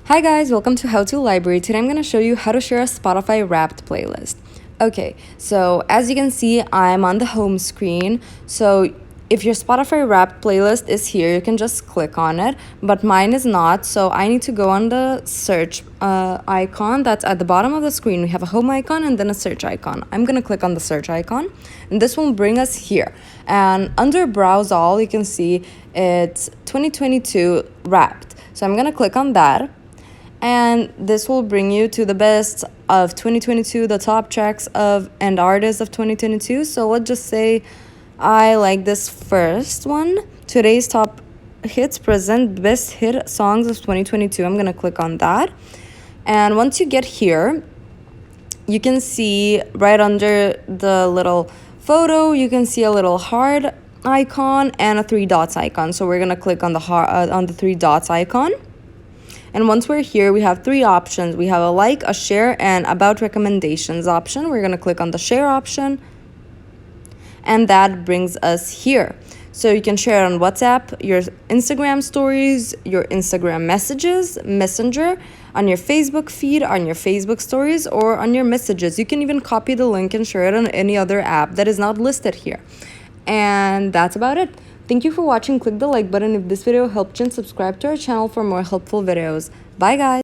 Hi guys, welcome to How to Library. Today I'm going to show you how to share a Spotify Wrapped playlist. Okay, so as you can see, I'm on the home screen. So if your Spotify Wrapped playlist is here, you can just click on it, but mine is not. So I need to go on the search icon that's at the bottom of the screen. We have a home icon and then a search icon. I'm going to click on the search icon and this will bring us here. And under Browse All, you can see it's 2022 Wrapped. So I'm going to click on that. And this will bring you to the best of 2022, the top tracks of and artists of 2022. So let's just say I like this first one. Today's top hits present best hit songs of 2022. I'm gonna click on that. And once you get here, you can see right under the little photo, you can see a little heart icon and a 3 dots icon. So we're gonna click on the 3 dots icon. And once we're here, we have 3 options. We have a like, a share, and about recommendations option. We're going to click on the share option. And that brings us here. So you can share on WhatsApp, your Instagram stories, your Instagram messages, Messenger, on your Facebook feed, on your Facebook stories, or on your messages. You can even copy the link and share it on any other app that is not listed here. And that's about it. Thank you for watching. Click the like button if this video helped you and subscribe to our channel for more helpful videos. Bye guys!